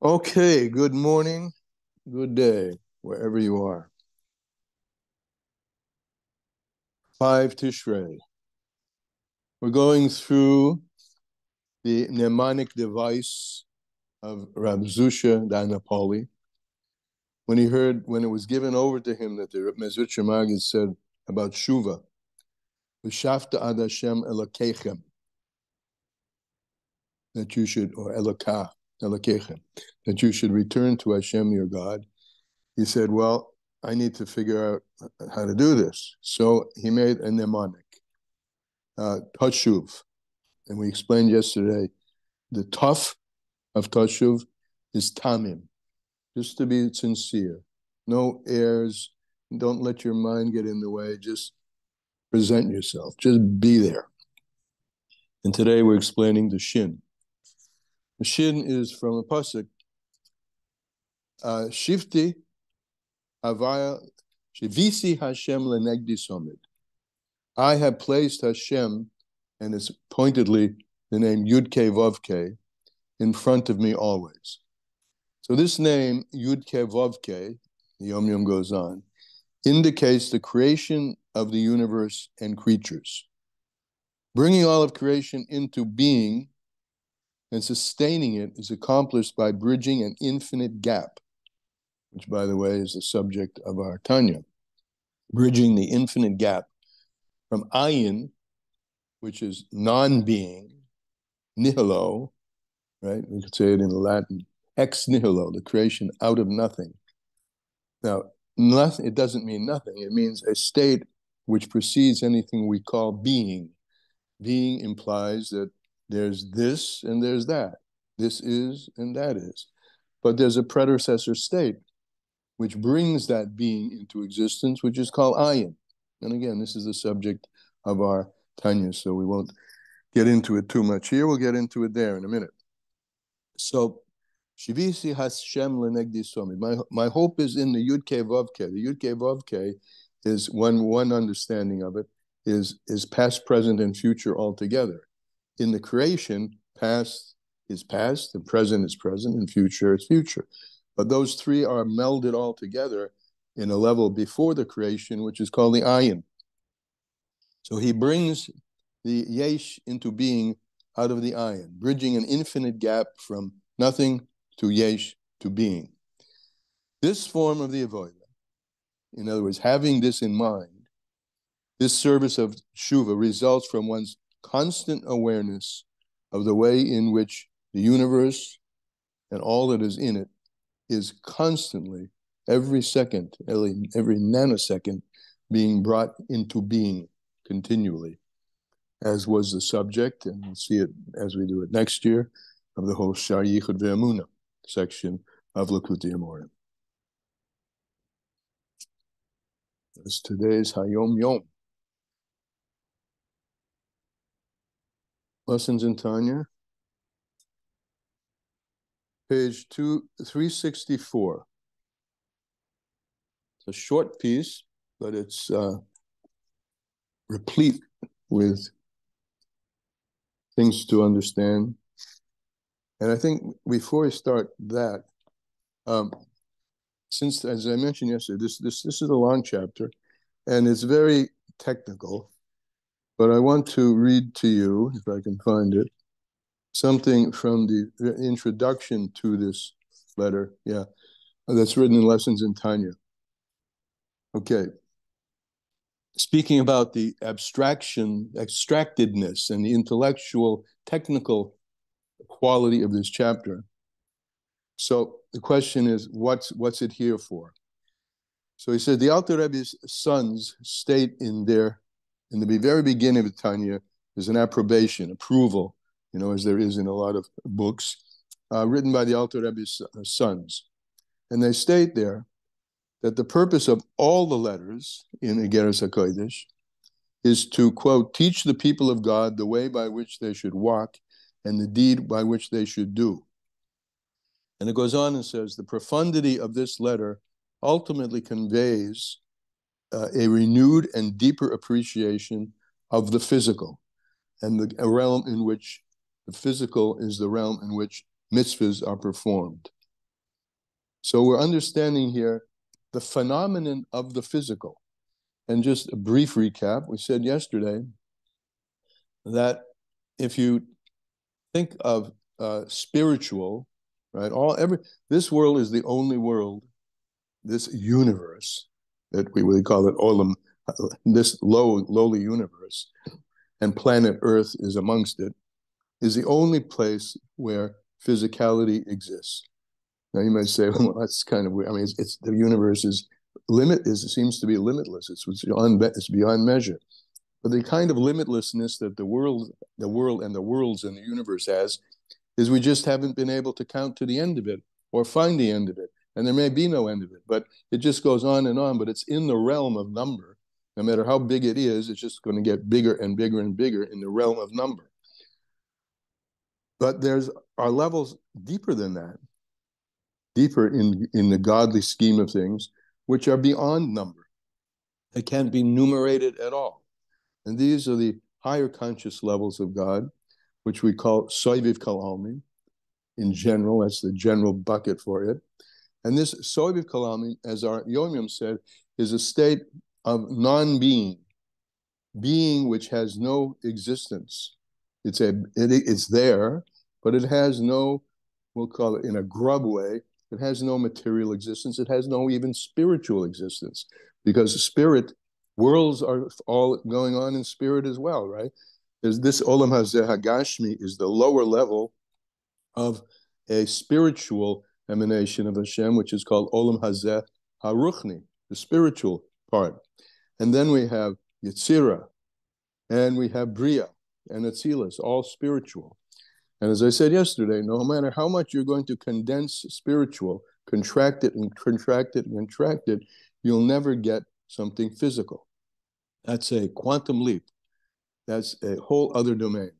Okay, good morning, good day, wherever you are. 5 Tishrei. We're going through the mnemonic device of Rab Zusha Danapoli. When it was given over to him that the Mezritcher Maggid said about Shuva, V'shafta ad Hashem Elokechem, that you should, or Elokechem, that you should return to Hashem your God. He said, well, I need to figure out how to do this. So he made a mnemonic, Tashuv. And we explained yesterday, the tough of Tashuv is Tamim, just to be sincere. No airs, don't let your mind get in the way, just present yourself, just be there. And today we're explaining the Shin. The Shin is from a pasuk, Shifti Havaya Shivisi Hashem Lenegdi Somid. I have placed Hashem, and it's pointedly the name Yud-Ke Vav-Ke, in front of me always. So this name, Yud-Ke Vav-Ke, the Yom Yom goes on, indicates the creation of the universe and creatures. Bringing all of creation into being and sustaining it is accomplished by bridging an infinite gap, which, by the way, is the subject of our Tanya. Bridging the infinite gap from ayin, which is non-being, nihilo, right? We could say it in Latin, ex nihilo, the creation out of nothing. Now, nothing, it doesn't mean nothing. It means a state which precedes anything we call being. Being implies that there's this and there's that. This is and that is. But there's a predecessor state which brings that being into existence, which is called ayin. And again, this is the subject of our Tanya, so we won't get into it too much here. We'll get into it there in a minute. So, Shivisi Hashem Lenegdi Somid. My hope is in the Yud-Ke Vav-Ke. The Yud-Ke Vav-Ke is one understanding of it is past, present, and future altogether. In the creation, past is past, and present is present, and future is future. But those three are melded all together in a level before the creation, which is called the ayin. So he brings the yesh into being out of the ayin, bridging an infinite gap from nothing to yesh to being. This form of the avodah, in other words, having this in mind, this service of tshuva results from one's constant awareness of the way in which the universe and all that is in it is constantly, every second, every nanosecond, being brought into being continually, as was the subject, and we'll see it as we do it next year, of the whole Shar Yichud Ve'emunah section of Likutei Amorim. As today's Hayom Yom. Lessons in Tanya, page 364. It's a short piece, but it's replete with things to understand. And I think before I start that, since, as I mentioned yesterday, this is a long chapter, and it's very technical, but I want to read to you, if I can find it, something from the introduction to this letter, that's written in Lessons in Tanya. Okay. Speaking about the abstractedness and the intellectual, technical quality of this chapter. So the question is, what's it here for? So he said the Alter Rebbe's sons state in the very beginning of Tanya, there's an approval, as there is in a lot of books, written by the Alter Rebbe's sons. And they state there that the purpose of all the letters in Igeres HaKodesh is to, quote, teach the people of God the way by which they should walk and the deed by which they should do. And it goes on and says, the profundity of this letter ultimately conveys a renewed and deeper appreciation of the physical, and a realm in which the physical is the realm in which mitzvahs are performed. So we're understanding here the phenomenon of the physical. And just a brief recap, we said yesterday that if you think of spiritual, right? This world is the only world, this universe that we call it Olam, this lowly universe, and planet Earth is amongst it, is the only place where physicality exists. Now you might say, well, that's kind of weird. I mean, it's the universe seems to be limitless. It's beyond measure. But the kind of limitlessness that the world and the worlds and the universe has is we just haven't been able to count to the end of it or find the end of it. And there may be no end of it, but it just goes on and on. But it's in the realm of number. No matter how big it is, it's just going to get bigger and bigger and bigger in the realm of number. But are levels deeper than that, deeper in the godly scheme of things, which are beyond number. They can't be numerated at all. And these are the higher conscious levels of God, which we call Soiviv Kalalmi. In general, that's the general bucket for it. And this Soiviv Kalalmi, as our Yom said, is a state of non-being, being which has no existence. It's there, but it has no, we'll call it in a grub way, it has no material existence. It has no even spiritual existence, because spirit worlds are all going on in spirit as well, right? There's this Olam Hazeh Hagashmi is the lower level of a spiritual emanation of Hashem, which is called Olam Hazeh Haruchni, the spiritual part. And then we have Yetzirah, and we have Bria and Atzilus, all spiritual. And as I said yesterday, no matter how much you're going to condense spiritual, contract it and contract it and contract it, you'll never get something physical. That's a quantum leap. That's a whole other domain.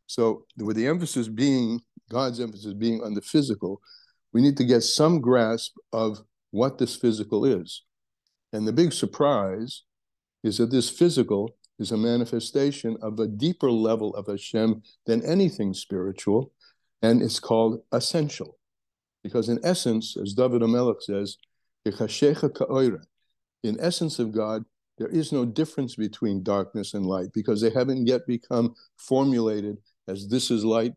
So with the emphasis being, God's emphasis being on the physical, we need to get some grasp of what this physical is. And the big surprise is that this physical is a manifestation of a deeper level of Hashem than anything spiritual, and it's called essential. Because in essence, as David HaMelech says, in essence of God, there is no difference between darkness and light, because they haven't yet become formulated as this is light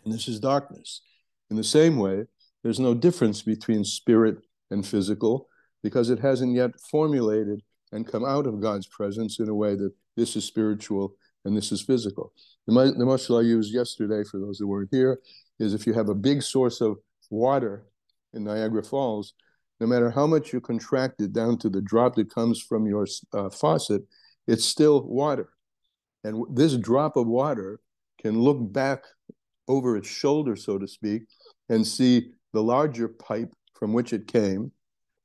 and this is darkness. In the same way, there's no difference between spirit and physical, because it hasn't yet formulated and come out of God's presence in a way that this is spiritual and this is physical. The mashal I used yesterday, for those that weren't here, is if you have a big source of water in Niagara Falls, no matter how much you contract it down to the drop that comes from your faucet, it's still water. And this drop of water can look back over its shoulder, so to speak, and see the larger pipe from which it came.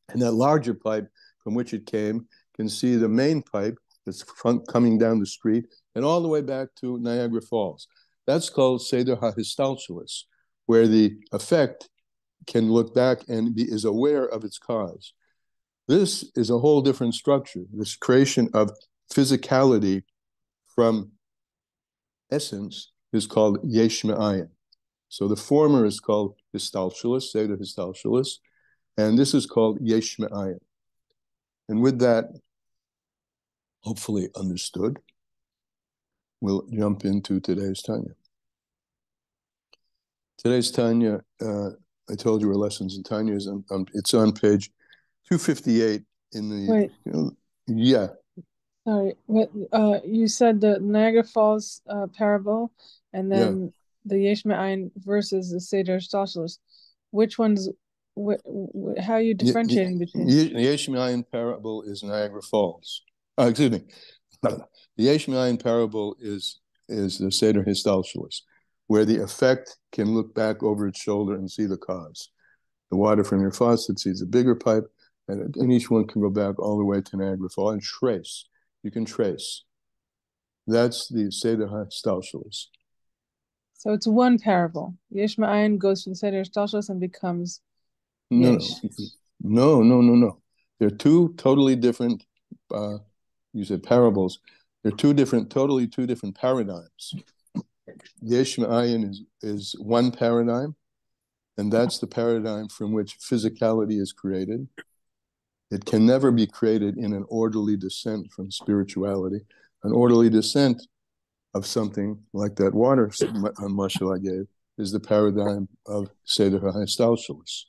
And that larger pipe from which it came can see the main pipe that's coming down the street and all the way back to Niagara Falls. That's called Seder HaHistalshelus, where the effect can look back and is aware of its cause. This is a whole different structure, this creation of physicality from essence is called Yesh Me'ayin. So the former is called Histalshelus, Seder Histalshelus, and this is called Yesh Me'ayin. And with that, hopefully understood, we'll jump into today's Tanya. Today's Tanya, I told you our lessons in Tanya is it's on page 258 in the. Wait. Yeah. Sorry, what you said the Niagara Falls parable, and then the Yesh Me'ayin versus the Seder Histalshelus. Which one's how are you differentiating between? The Yesh Me'ayin parable is Niagara Falls. Excuse me. The Yesh Me'ayin parable is the Seder Histalshelus, where the effect can look back over its shoulder and see the cause. The water from your faucet sees a bigger pipe, and each one can go back all the way to Niagara Falls and trace. You can trace. That's the Seder HaStalshelus. So it's one parable. Yesh Me'ayin goes to the Seder HaStalshelus and becomes Yesh. No. They're two totally different, you said parables. They're totally two different paradigms. Yesh Me'ayin is one paradigm, And that's the paradigm from which physicality is created. It can never be created in an orderly descent from spirituality. An orderly descent of something like that water mashal I gave is the paradigm of Seder HaHistalshelus.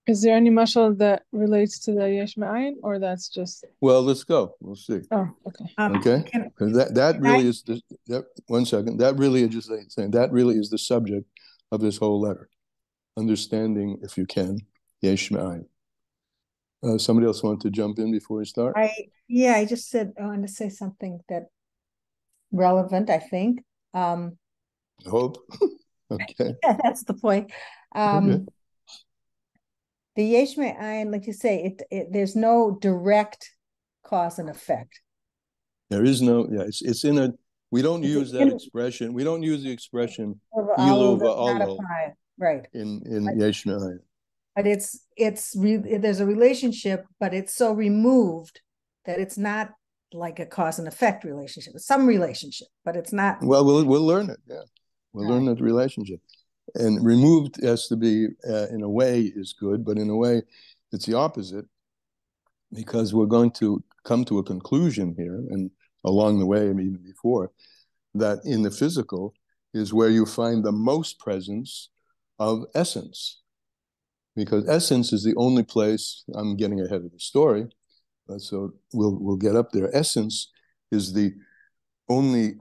Is there any mashal that relates to the Yesh Ma'ayin, or that's just? Well, let's go. We'll see. Oh, okay. Okay, because that really is the, that, 1 second. That really is just saying that really is the subject of this whole letter. Understanding, if you can, Yesh Ma'ayin. Somebody else want to jump in before we start? I just said I wanted to say something that relevant, I think. I hope. Okay. Yeah, that's the point. Okay. The Yesh Me'ayin, like you say, there's no direct cause and effect. There is no, yeah, it's in a, we don't use that expression. We don't use the expression Ilu Ilu va'alol right in Yesh Me'ayin. But there's a relationship, but it's so removed that it's not like a cause and effect relationship. It's some relationship, but it's not. Well, we'll learn it. Yeah, we'll learn that relationship. And removed has to be, in a way, is good, but in a way, it's the opposite, because we're going to come to a conclusion here, and along the way, and even before, that in the physical is where you find the most presence of essence. Because essence is the only place, I'm getting ahead of the story, so we'll get up there. Essence is the only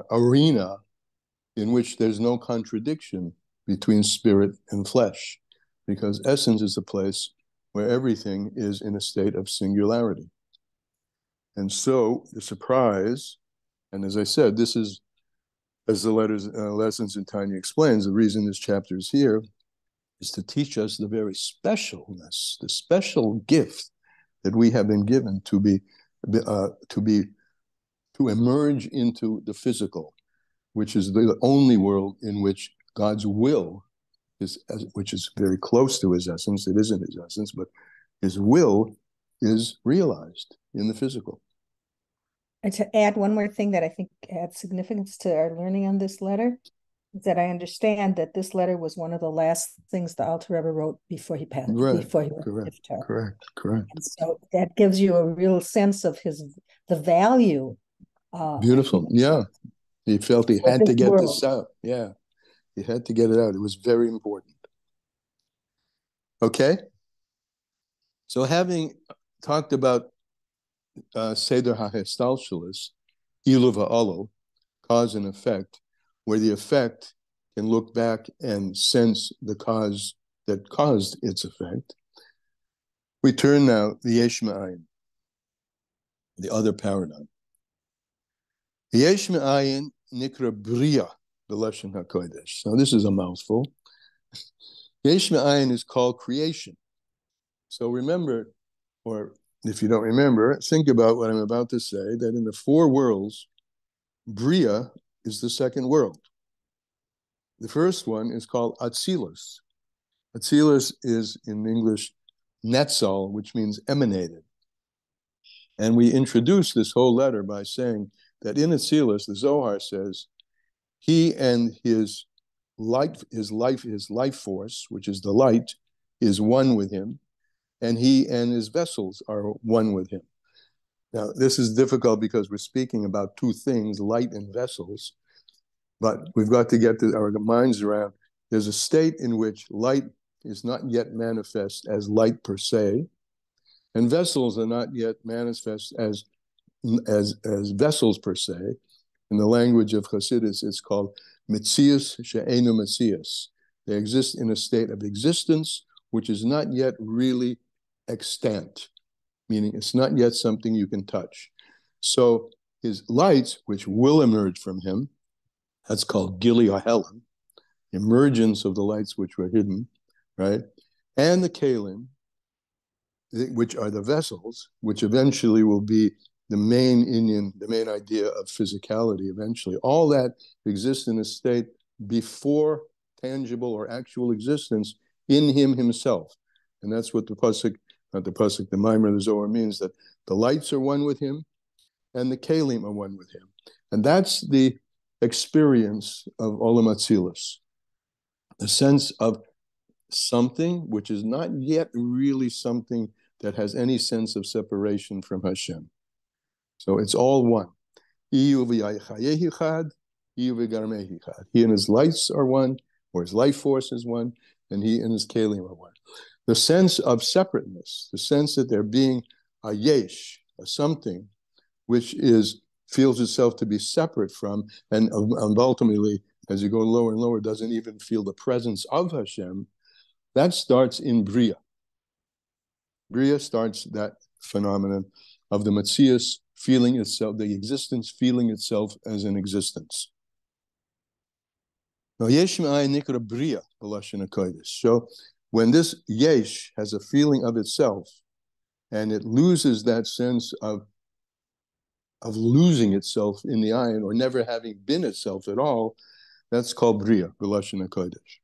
arena in which there's no contradiction between spirit and flesh, because essence is the place where everything is in a state of singularity. And so the surprise, and as I said, this is, as the lessons in Tanya explains, the reason this chapter is here is to teach us the very specialness, the special gift that we have been given to emerge into the physical, which is the only world in which God's will is, which is very close to his essence. It isn't his essence, but his will is realized in the physical. And to add one more thing that I think adds significance to our learning on this letter, is that I understand that this letter was one of the last things the Alter Rebbe wrote before he passed. Right. Before he correct. left. Correct. And so that gives you a real sense of the value. Beautiful. Yeah. He felt he had to get this out. Yeah. He had to get it out. It was very important. Okay. So having talked about Seder HaHistalshelus, Ilu va'alol, cause and effect, where the effect can look back and sense the cause that caused its effect, we turn now the Yesh Ma'ayin, the other paradigm. The Yesh Ma'ayin nikra bria, the Lashon HaKodesh. Now this is a mouthful. Yesh Ma'ayin is called creation. So remember, or if you don't remember, think about what I'm about to say, that in the four worlds, Bria is the second world. The first one is called Atzilus. Atzilus is, in English, Netzal, which means emanated. And we introduce this whole letter by saying that in Atzilus, the Zohar says, he and his life force, which is the light, is one with him, and he and his vessels are one with him. Now, this is difficult because we're speaking about two things, light and vessels, but we've got to get our minds around. There's a state in which light is not yet manifest as light per se, and vessels are not yet manifest as vessels per se. In the language of Hasidus, it's called Metzius she'enu Metzius. They exist in a state of existence which is not yet really extant, meaning it's not yet something you can touch. So his lights, which will emerge from him, that's called Gili Helen, emergence of the lights which were hidden, right? And the Kalim, which are the vessels, which eventually will be the main Inyan, the main idea of physicality eventually. All that exists in a state before tangible or actual existence in him himself. And that's what the Pasuk, not the Pasuk, the Maimer, the Zohar means, that the lights are one with him and the Kalim are one with him. And that's the experience of Olam Atzilus. a sense of something which is not yet really something that has any sense of separation from Hashem. So it's all one. He and his lights are one, or his life force is one, and he and his kelim are one. The sense of separateness, the sense that there being a yesh, a something, which feels itself to be separate from, and ultimately, as you go lower and lower, doesn't even feel the presence of Hashem, that starts in Bria. Bria starts that phenomenon of the Metzius feeling itself, the existence feeling itself as an existence. Now, Yesh Me'ayin Nikra Bria, the Lashon HaKodesh. So when this Yesh has a feeling of itself, and it loses that sense of losing itself in the ayin, or never having been itself at all, that's called Bria, the Lashon HaKodesh.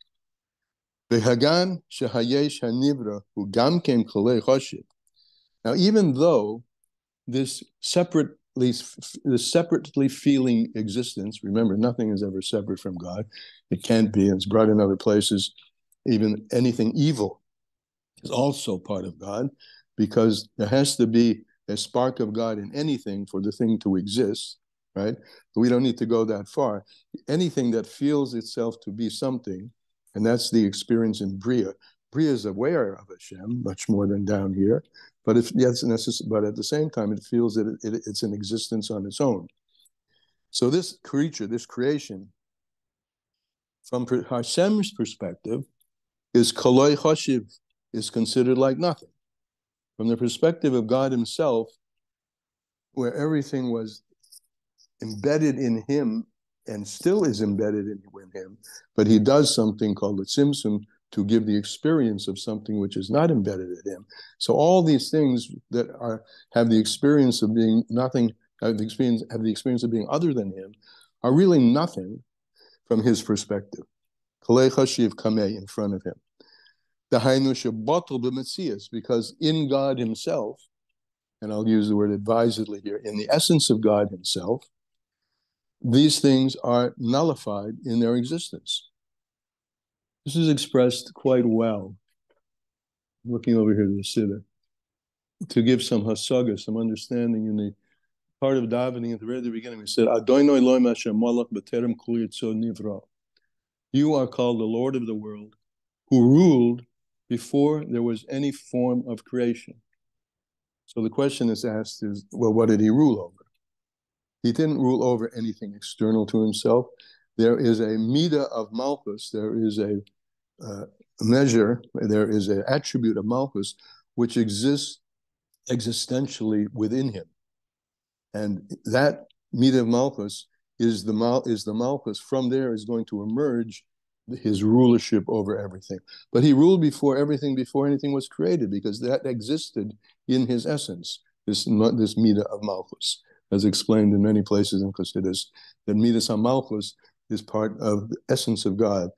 V'hagan shehayesh hanivra hu gam kem cholei choshev. Now, even though this separately feeling existence, remember, nothing is ever separate from God. It can't be, and it's brought in other places. Even anything evil is also part of God, because there has to be a spark of God in anything for the thing to exist, right? But we don't need to go that far. Anything that feels itself to be something, and that's the experience in Bria. Bria is aware of Hashem much more than down here, but but at the same time, it feels that it's an existence on its own. So this creature, this creation, from Hashem's perspective, is koloi choshev, is considered like nothing. From the perspective of God himself, where everything was embedded in him and still is embedded in him, but he does something called the tzimtzum to give the experience of something which is not embedded in him. So all these things that have the experience of being nothing, have the experience of being other than him, are really nothing from his perspective. Kolei chashiv kameh, in front of him. Dahainu shebatel b'metzias, because in God himself, and I'll use the word advisedly here, in the essence of God himself, these things are nullified in their existence. This is expressed quite well. I'm looking over here to the Siddur, to give some hasaga, some understanding in the part of davening at the very beginning. We said, Adonai Elohim Hashem Malach B'terem Kol Yitzor Nivra. You are called the Lord of the world, who ruled before there was any form of creation. So the question is asked is, well, what did he rule over? He didn't rule over anything external to himself. There is a midah of Malchus, there is a measure, there is an attribute of Malchus which exists existentially within him. And that midah of Malchus is the Malchus. From there is going to emerge his rulership over everything. But he ruled before anything was created, because that existed in his essence, this midah of Malchus, as explained in many places in Chassidus, that midas HaMalchus is part of the essence of God.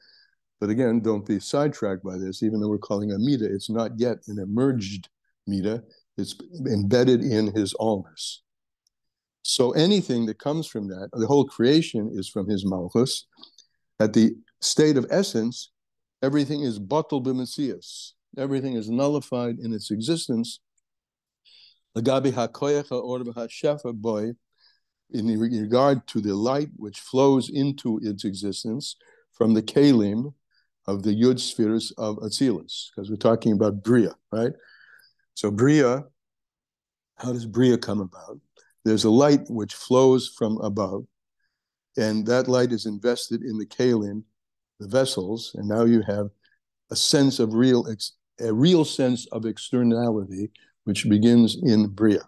But again, don't be sidetracked by this. Even though we're calling it a midah, it's not yet an emerged midah. It's embedded in his allness. So anything that comes from that, the whole creation is from his Malchus. At the state of essence, everything is batel b'metzias. Everything is nullified in its existence. Lagabi hakoyach ha'or v'hashefa boy, in regard to the light which flows into its existence from the kelim of the yud spheres of Atzilus, because we're talking about Bria, right? So Bria, how does Bria come about? There's a light which flows from above, and that light is invested in the kelim, the vessels, and now you have a sense of a real sense of externality, which begins in Bria.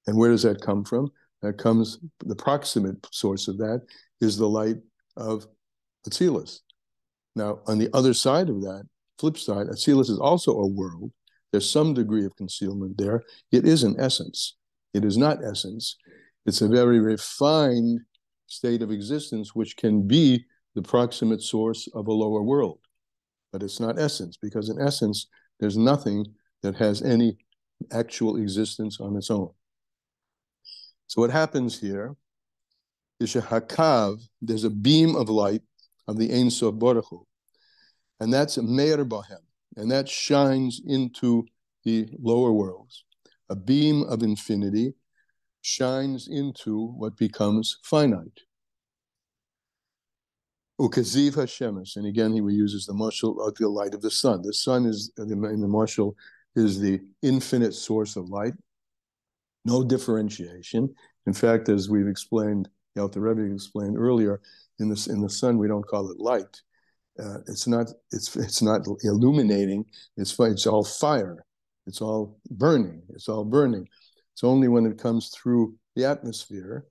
And where does that come from? That comes, the proximate source of that is the light of Atzilus. Now, on the other side of that, flip side, Atzilus is also a world. There's some degree of concealment there. It is an essence. It is not essence. It's a very refined state of existence, which can be the proximate source of a lower world. But it's not essence, because in essence, there's nothing that has any actual existence on its own. So what happens here is there's a beam of light of the Ein Sof Baruch Hu, And that's Meir Bohem, and that shines into the lower worlds. A beam of infinity shines into what becomes finite. Ukaziv Hashemesh, and again he uses the mashal of the light of the sun. The sun is, in the mashal, is the infinite source of light. No differentiation. In fact, as we've explained, the Alter Rebbe explained earlier, in the sun we don't call it light. It's not illuminating. It's all fire. It's all burning. It's only when it comes through the atmosphere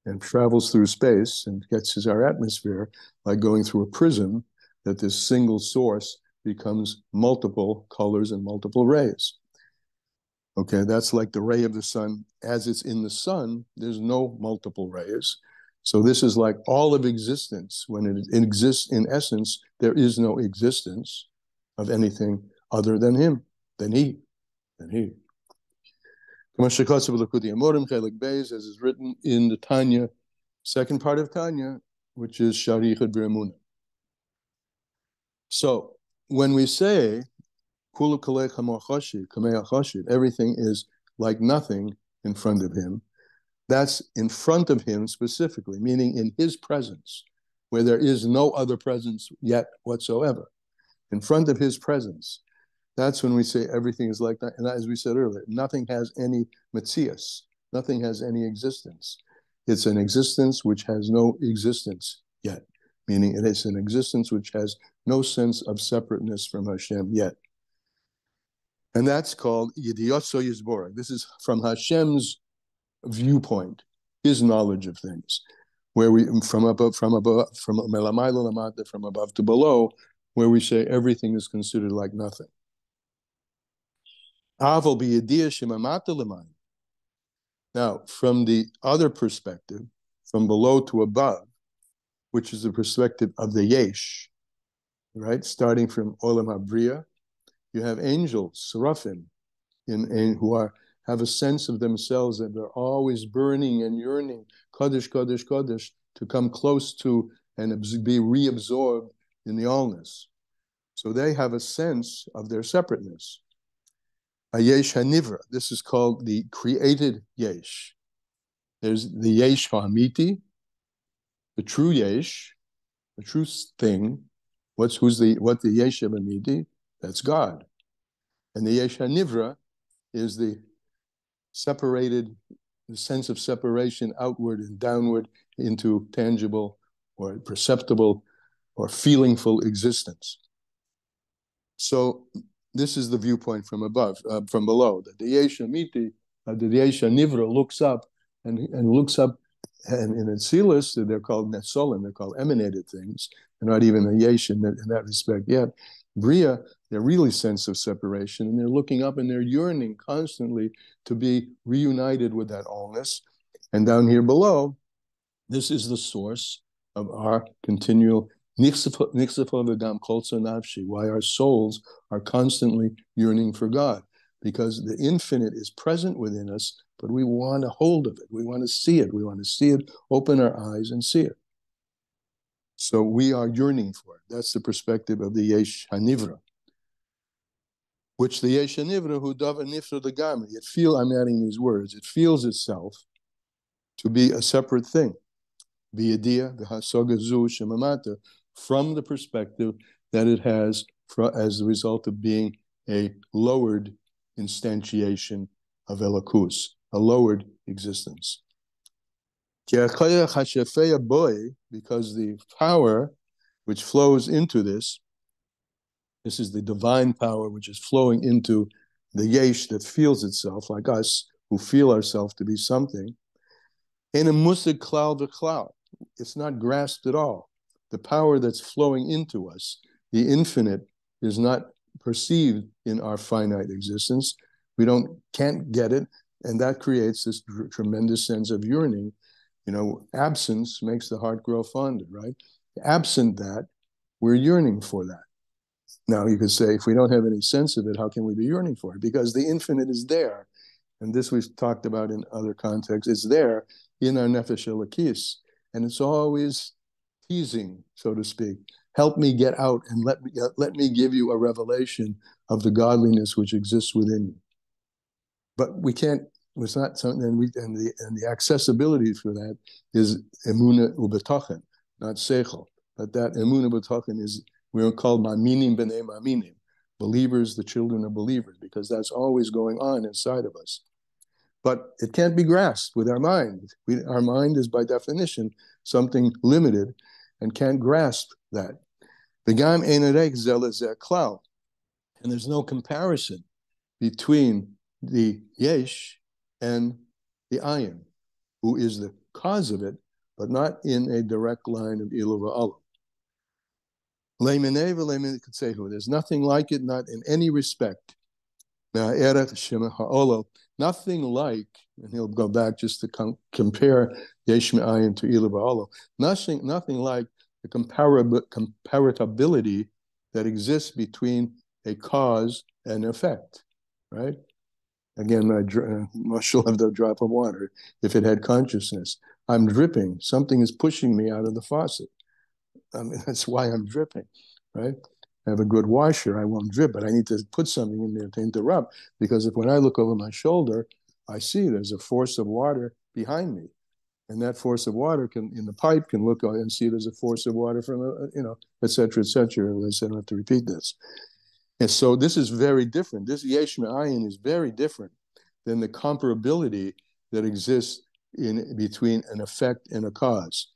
and travels through space and gets our atmosphere, like going through a prism, that this single source becomes multiple colors and multiple rays. Okay, that's like the ray of the sun. As it's in the sun, there's no multiple rays. So this is like all of existence. When it exists in essence, there is no existence of anything other than him, than he. As is written in the Tanya, second part of Tanya, which is Sharichad B'Emunah. So when we say everything is like nothing in front of him, that's in front of him specifically, meaning in his presence, where there is no other presence yet whatsoever. In front of his presence, that's when we say everything is like that. And as we said earlier, nothing has any metzias, nothing has any existence. It's an existence which has no existence yet, meaning it is an existence which has no sense of separateness from Hashem yet. And that's called Yidiyotso Yizborah. This is from Hashem's viewpoint, his knowledge of things, where we from above to below, where we say everything is considered like nothing. Now, from the other perspective, from below to above, which is the perspective of the Yesh, right? Starting from Olam HaBriya, you have angels, Seraphim, who have a sense of themselves that they're always burning and yearning, Kodesh, Kodesh, Kodesh, to come close to and be reabsorbed in the allness. So they have a sense of their separateness. A Yesh HaNivra, this is called the created Yesh. There's the Yesh HaAmiti, the true Yesh, the true thing. What the Yesh HaAmiti? That's God. And the Yesh HaNivra is the sense of separation outward and downward into tangible or perceptible or feelingful existence. So this is the viewpoint from below. That the Yesh HaMiti, the Yesh HaNivra looks up and looks up, and in Atzilus, they're called Netzolim, they're called emanated things. They're not even a Yesh in that respect yet. Bria, they're really sense of separation, and they're looking up and they're yearning constantly to be reunited with that allness. And down here below, this is the source of our continual why our souls are constantly yearning for God, because the infinite is present within us, but we want a hold of it. We want to see it. We want to see it, open our eyes and see it. So we are yearning for it. That's the perspective of the Yesh HaNivra, which the Yesh HaNivra, who davar nifra legamri, I'm adding these words, it feels itself to be a separate thing, b'yediyah v'hasoga zu shemamata, from the perspective that it has as the result of being a lowered instantiation of Elokus, a lowered existence. Because the power which flows into this is the divine power which is flowing into the Yesh that feels itself, like us, who feel ourselves to be something. In a musig klal v'klal, it's not grasped at all. The power that's flowing into us, the infinite, is not perceived in our finite existence. We can't get it, and that creates this tremendous sense of yearning. Absence makes the heart grow fonder, right? Absent that, we're yearning for that. Now, you could say, if we don't have any sense of it, how can we be yearning for it? Because the infinite is there. And this we've talked about in other contexts. It's there in our nefesh elokis. And it's always teasing, so to speak. Help me get out and let me give you a revelation of the godliness which exists within you. But we can't. It's not something, and the accessibility for that is emuna ubetochen, not seichel. But that emuna ubetochen is, we're called maminim b'nei maminim, believers, the children of believers, because that's always going on inside of us. But it can't be grasped with our mind. Our mind is by definition something limited and can't grasp that. V'gam ein arek zeh lezeh klal, and there's no comparison between the yesh and the ayin, who is the cause of it, but not in a direct line of ilu v'alu. Leimenei v'leimenei k'tzehu. There's nothing like it, not in any respect. Nothing like, and he'll go back just to compare yesh me'ayin to ilu v'alu. Nothing like the comparability that exists between a cause and effect, right? Again, mashal of the drop of water. If it had consciousness, I'm dripping. Something is pushing me out of the faucet. I mean, that's why I'm dripping, right? I have a good washer, I won't drip, but I need to put something in there to interrupt, because when I look over my shoulder, I see there's a force of water behind me. And that force of water in the pipe can look and see there's a force of water from, et cetera, et cetera. As I said, I don't have to repeat this. And so this is very different. This yesh me'ayin is very different than the comparability that exists between an effect and a cause.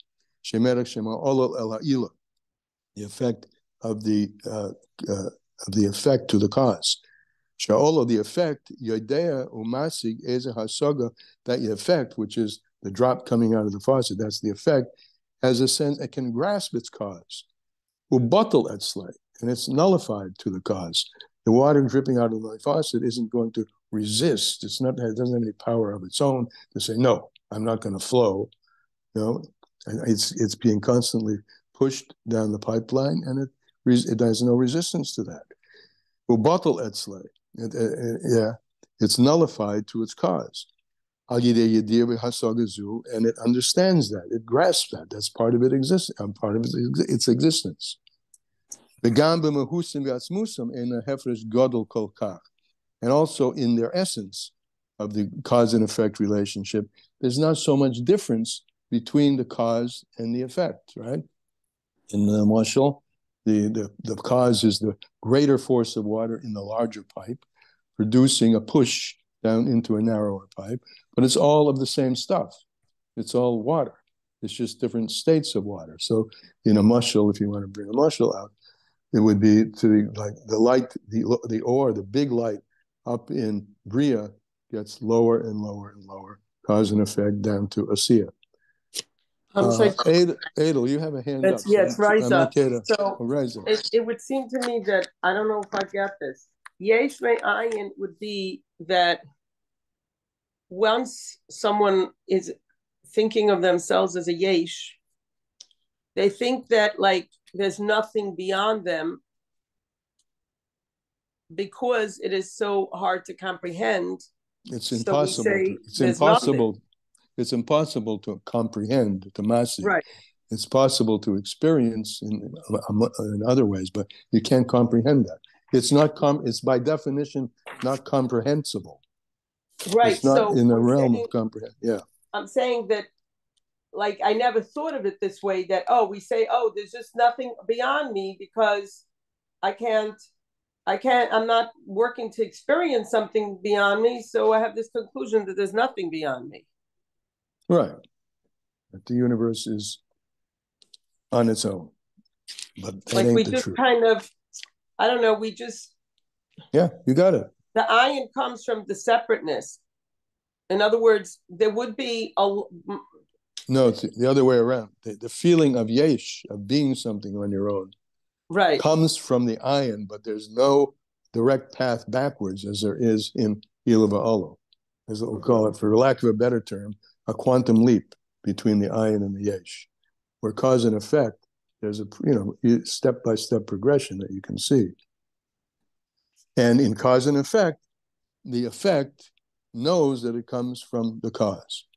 Shemerach shema olol el ha'ila, the effect of the effect to the cause. Sha'olo, the effect, yodea umasig eze hasaga, that effect, which is the drop coming out of the faucet, that's the effect, has a sense, it can grasp its cause. Ubatal etzlei, and it's nullified to the cause. The water dripping out of the faucet isn't going to resist. It doesn't have any power of its own to say, no, I'm not going to flow. It's being constantly pushed down the pipeline, and it has no resistance to that. Ubatal etzlei, it's nullified to its cause. And it understands that, it grasps that. That's part of its existence. And also in their essence of the cause and effect relationship, there's not so much difference between the cause and the effect, right? In the mashal, the cause is the greater force of water in the larger pipe, producing a push down into a narrower pipe, but it's all of the same stuff. It's all water. It's just different states of water. So in a mashal, if you want to bring a mashal out, it would be the light, the ore, the big light up in Bria gets lower and lower and lower, cause and effect down to Asiya. Adel, you have a hand up. Yes, Raisa. So it would seem to me that, I don't know if I get this, yesh me'ayin would be that once someone is thinking of themselves as a yesh, they think that there's nothing beyond them because it is so hard to comprehend. It's impossible. It's impossible to comprehend, to masi. Right. It's possible to experience in other ways, but you can't comprehend that. It's not. It's by definition not comprehensible. Right. It's not in the realm of comprehend. Yeah. I'm saying that, I never thought of it this way. That we say, there's just nothing beyond me because I'm not working to experience something beyond me. So I have this conclusion that there's nothing beyond me. Right. That the universe is on its own. But that ain't the truth. Kind of, I don't know, we just... Yeah, you got it. The ayin comes from the separateness. In other words, there would be a... No, it's the other way around. The feeling of yesh, of being something on your own, right, comes from the ayin, but there's no direct path backwards as there is in Ilu v'Alu, as we'll call it, for lack of a better term, a quantum leap between the ayin and the yesh, where cause and effect, there's a step-by-step progression that you can see. And in cause and effect, the effect knows that it comes from the cause.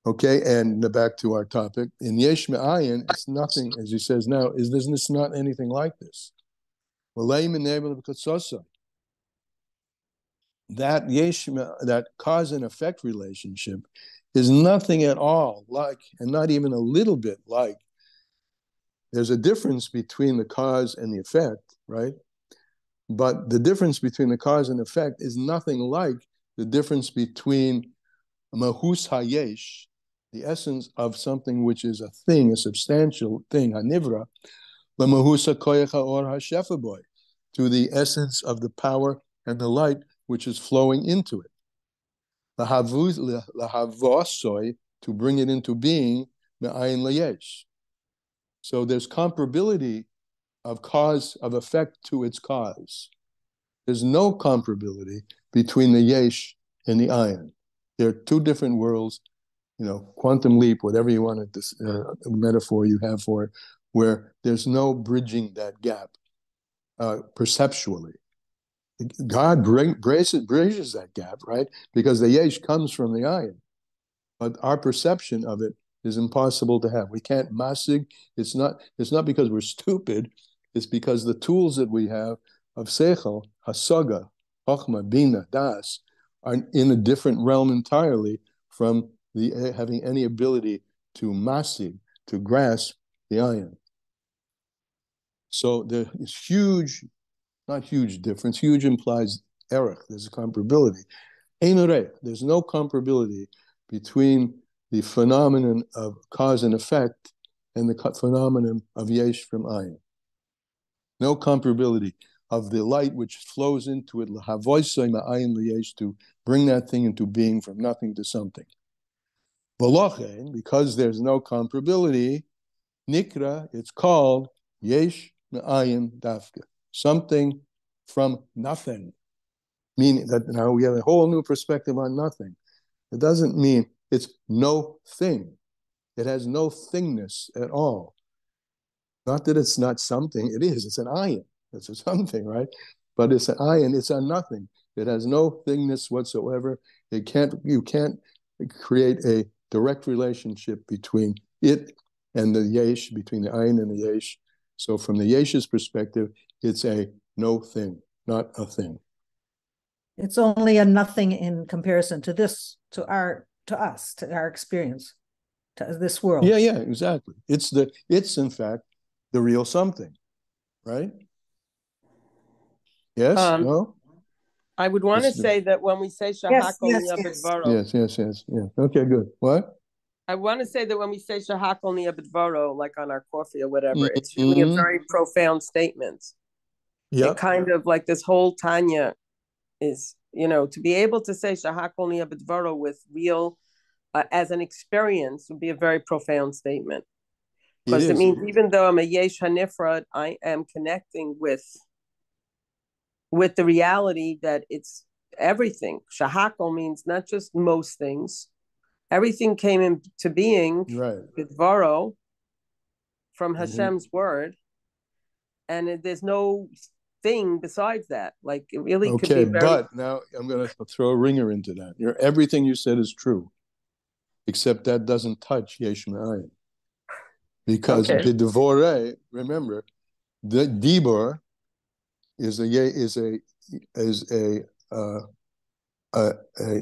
Okay, and back to our topic. In Yesh Me'ayin, it's nothing, as he says now, isn't this not anything like this? That Yesh, that cause and effect relationship is nothing at all like, and not even a little bit like. There's a difference between the cause and the effect, right? But the difference between the cause and effect is nothing like the difference between Mahus Hayesh, the essence of something which is a thing, a substantial thing, Hanivra, Lamahusa Koyach Haor Hashefaboy, to the essence of the power and the light which is flowing into it. Lahavosoi, to bring it into being, Me'ayin Layesh. So there's comparability of cause, of effect to its cause. There's no comparability between the yesh and the ayin. They're two different worlds, quantum leap, whatever you want this metaphor you have for it, where there's no bridging that gap perceptually. God bridges that gap, right? Because the yesh comes from the ayin. But our perception of it is impossible to have. We can't masig. It's not because we're stupid. It's because the tools that we have of seichel, hasaga, chochma, bina, das, are in a different realm entirely from the having any ability to masig, to grasp the ayin. So there is huge, not huge difference. Huge implies erech. There's a comparability. There's no comparability between the phenomenon of cause and effect and the phenomenon of yesh from ayin. No comparability of the light which flows into it, to bring that thing into being from nothing to something. Because there's no comparability, nikra, it's called yesh me'ayin dafka, something from nothing. Meaning that now we have a whole new perspective on nothing. It doesn't mean it's no thing. It has no thingness at all. Not that it's not something. It is. It's an ayin. It's a something, right? But it's an ayin. It's a nothing. It has no thingness whatsoever. You can't create a direct relationship between it and the yesh, between the ayin and the yesh. So from the yesh's perspective, it's a no thing, not a thing. It's only a nothing in comparison to this, to our experience, to this world. Yeah, exactly. It's in fact the real something, right? Yes, no? I would want to say that when we say Shahak Yes. Yeah. Okay, good. What? I want to say that when we say Shahak Bidvaro, like on our coffee or whatever, it's really a very profound statement. Yep. It kind of like this whole Tanya is, to be able to say Shahak Bidvaro with real, as an experience would be a very profound statement. Because it means even though I'm a Yesh Hanifrad, I am connecting with the reality that it's everything. Shahakol means not just most things. Everything came into being with Varo from Hashem's word. And there's no thing besides that. Like it really could be very... But now I'm going to throw a ringer into that. Everything you said is true, except that doesn't touch Yesh Me'ayin. Because Bidvore, remember, the Dibor is a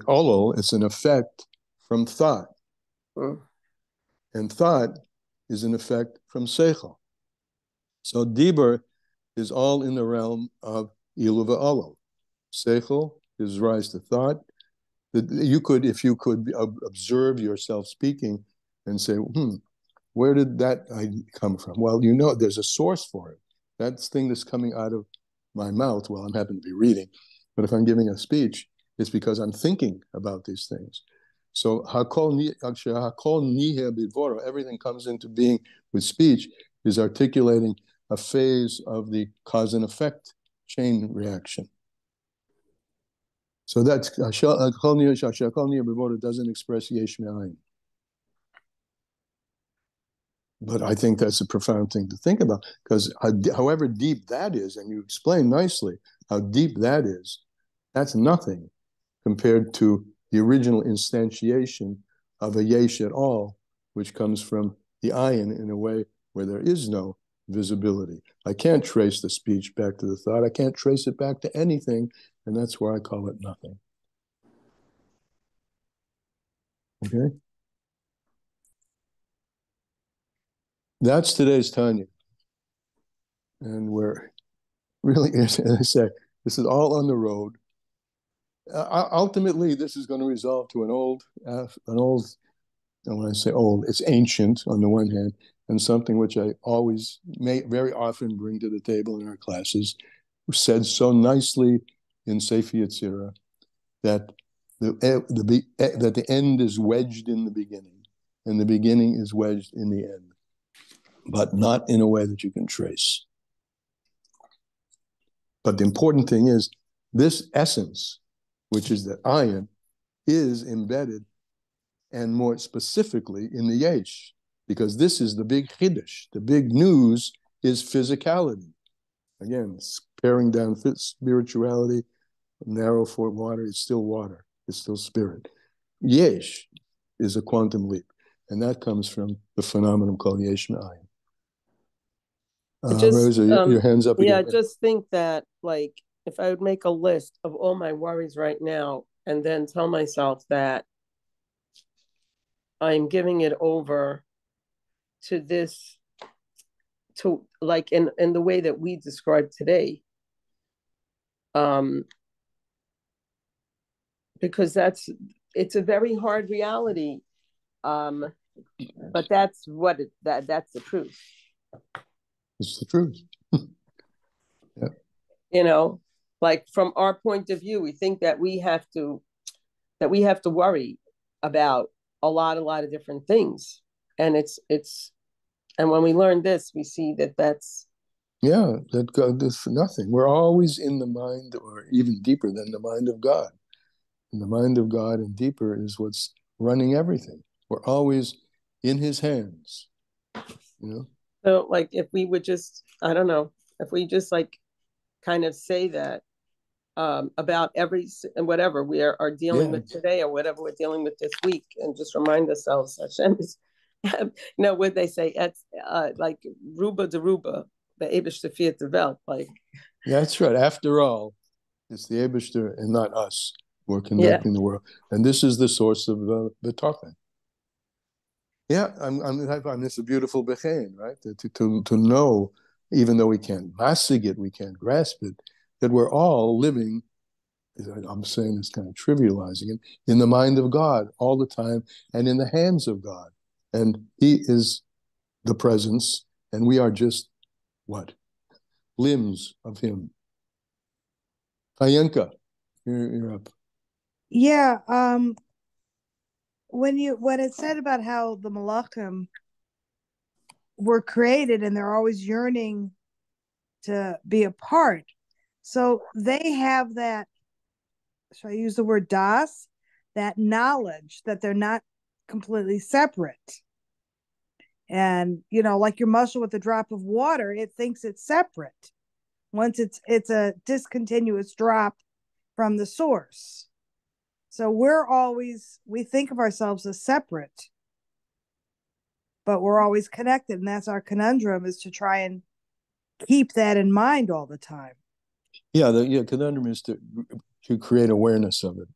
olol. It's an effect from thought, and thought is an effect from seichel. So Dibur is all in the realm of ilu v'olol. Seichel is rise to thought. That if you could observe yourself speaking and say, where did that come from? Well, there's a source for it. That thing that's coming out of my mouth, well, I'm happen to be reading, but if I'm giving a speech, it's because I'm thinking about these things. So everything comes into being with speech, is articulating a phase of the cause and effect chain reaction. So that's doesn't express yesh me'ayin. But I think that's a profound thing to think about, because however deep that is, and you explain nicely how deep that is, that's nothing compared to the original instantiation of a yesh at all, which comes from the ayin in a way where there is no visibility. I can't trace the speech back to the thought. I can't trace it back to anything, and that's why I call it nothing. Okay? That's today's Tanya. And we're really, as I say, this is all on the road. Ultimately, this is going to resolve to an old, and when I say old, it's ancient on the one hand, and something which I always, very often bring to the table in our classes, said so nicely in Sefer Yetzirah, that the end is wedged in the beginning, and the beginning is wedged in the end, but not in a way that you can trace. But the important thing is, this essence, which is the ayin, is embedded, and more specifically in the yesh, because this is the big chiddush. The big news is physicality. Again, paring down spirituality, narrow for water, it's still water, it's still spirit. Yesh is a quantum leap, and that comes from the phenomenon called yesh me'ayin. Rosa, your hands up again. Yeah, just think that, like, if I would make a list of all my worries right now and then tell myself that I'm giving it over to this, to like in the way that we described today, because it's a very hard reality, but that's that's the truth. It's the truth. Yeah. You know, like from our point of view, we think that we have to worry about a lot of different things, and and when we learn this, we see that that's that's nothing. We're always in the mind, or even deeper than the mind of God. And the mind of God and deeper is what's running everything. We're always in His hands. So, like, if we would just, I don't know, if we just like kind of say that about every and whatever we are dealing with today, or whatever we're dealing with this week, and just remind ourselves, Hashem is, what they say, it's like Ruba de Ruba, the Abish Tefiyat Devel, like. That's right. After all, it's the Abishter and not us who are conducting the world, and this is the source of the talking. Yeah, it's a beautiful bechein, right? To know, even though we can't masig it, we can't grasp it, that we're all living, I'm saying this kind of trivializing it, in the mind of God all the time, and in the hands of God. And He is the presence, and we are just, what? Limbs of Him. Ayanka, you're up. Yeah, when it said about how the Malachim were created and they're always yearning to be apart, so they have that, should I use the word das, that knowledge that they're not completely separate. And like your mussel with a drop of water, it thinks it's separate once it's a discontinuous drop from the source. So we think of ourselves as separate, but we're always connected. And that's our conundrum, is to try and keep that in mind all the time. Yeah, the conundrum is to create awareness of it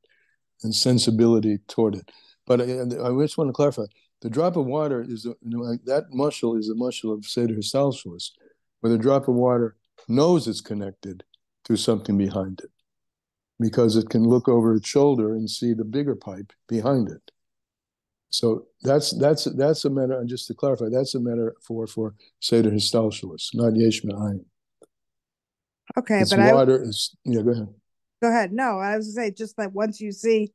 and sensibility toward it. But I just want to clarify, the drop of water is, that mushal is a mushal of Seder Salshalis, where the drop of water knows it's connected to something behind it, because it can look over its shoulder and see the bigger pipe behind it. So that's a matter, and just to clarify, that's a metaphor for Seder Histalshalis, not Yesh Me'ayin. Okay, it's but water is, go ahead. Go ahead. No, I was going to say, just that once you see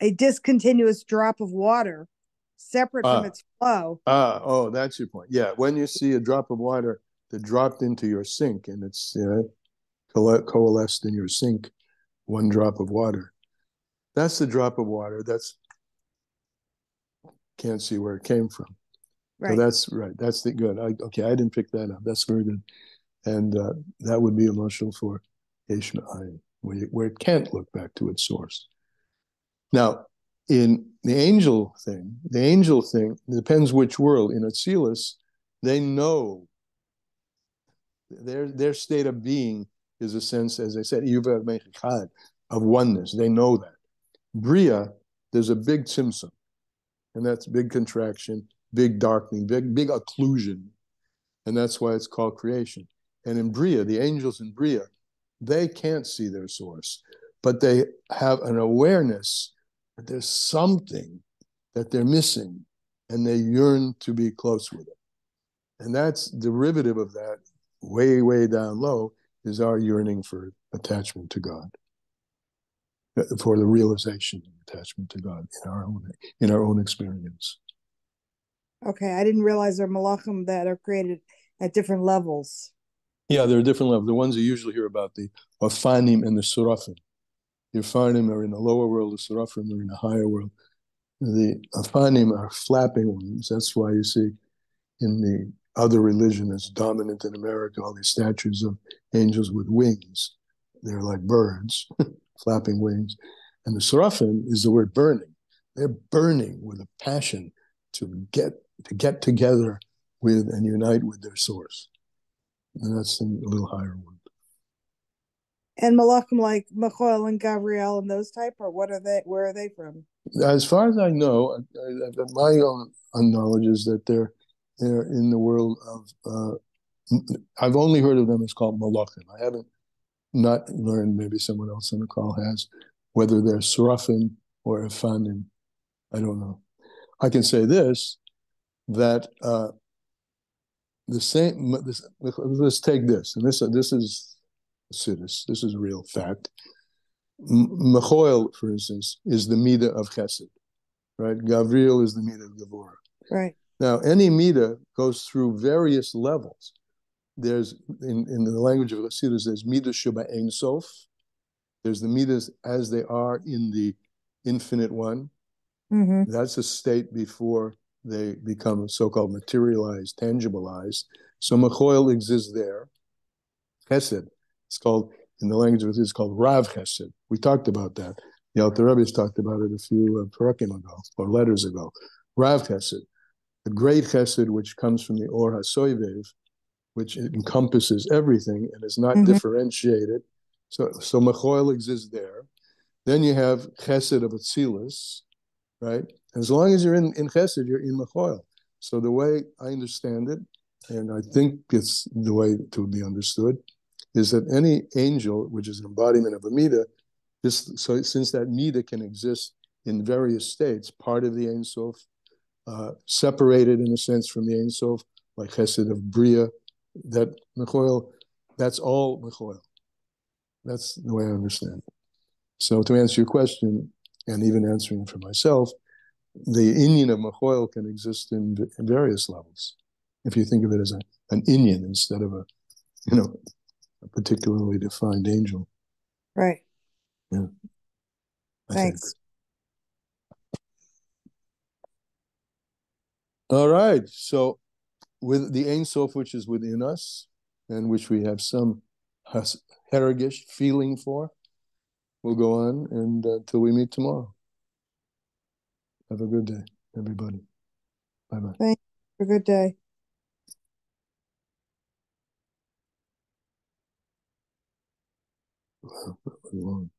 a discontinuous drop of water separate from its flow. Oh, that's your point. Yeah, when you see a drop of water that dropped into your sink and it's coalesced in your sink, one drop of water, that's the drop of water can't see where it came from. Right. So that's right. That's the good. I didn't pick that up. That's very good. And that would be emotional for Yesh Me'ayin, where it can't look back to its source. Now, In the angel thing, it depends which world. In Atzilus, they know their state of being is a sense, as I said, of oneness. They know that. Bria, there's a big tzimtzum, and that's big contraction, big darkening, big occlusion, and that's why it's called creation. And in Bria, the angels in Bria, they can't see their source, but they have an awareness that there's something that they're missing, and they yearn to be close with it. And that's derivative of that, way, way down low, is our yearning for attachment to God, for the realization of attachment to God in our own experience. Okay, I didn't realize there are malachim that are created at different levels. Yeah, there are different levels. The ones you usually hear about, the Afanim and the Seraphim. The Afanim are in the lower world, the Seraphim are in the higher world. The Afanim are flapping ones. That's why you see in the other religion that's dominant in America, all these statues of angels with wings. They're like birds, flapping wings. And the Seraphim is the word burning. They're burning with a passion to get together with and unite with their source. And that's in a little higher world. And malachim like Michael and Gabriel and those type, or what are they? Where are they from? As far as I know, my own knowledge is that they're in the world of. I've only heard of them as called malachim. I haven't not learned. Maybe someone else on the call has, whether they're seraphim or efanim. I don't know. I can say this, that the same. Let's take this, and this is Siddur. This is real fact. Mechoel, for instance, is the midah of chesed, right? Gavriel is the midah of Gevurah. Right. Now, any midah goes through various levels. There's, in the language of Chassidus, there's midah sheba ein sof. There's the midas as they are in the infinite one. Mm-hmm. That's a state before they become so-called materialized, tangibilized. So Mechoel exists there. Chesed, it's called, in the language of it, it's called Rav Chesed. We talked about that. The Alter Rebbe's talked about it a few parakim ago, or letters ago. Rav Chesed, the great Chesed, which comes from the Or HaSoivev, which encompasses everything and is not differentiated. So Mechoel exists there. Then you have Chesed of Atzilus, right? As long as you're in Chesed, you're in Mechoel. So the way I understand it, and I think it's the way to be understood, is that any angel, which is an embodiment of a midah, since that midah can exist in various states, part of the Ein Sof, separated in a sense from the Ein Sof, like Chesed of Bria, that Mechoel, that's all Mechoel. That's the way I understand it. So to answer your question, and even answering for myself, the inyan of Mechoel can exist in various levels, if you think of it as an inyan instead of a particularly defined angel. Right. Yeah. Thanks. All right. So with the Ein Sof, which is within us, and which we have some herigish feeling for, we'll go on and until we meet tomorrow. Have a good day, everybody. Bye-bye. Thanks. Have a good day. Wow, that was long.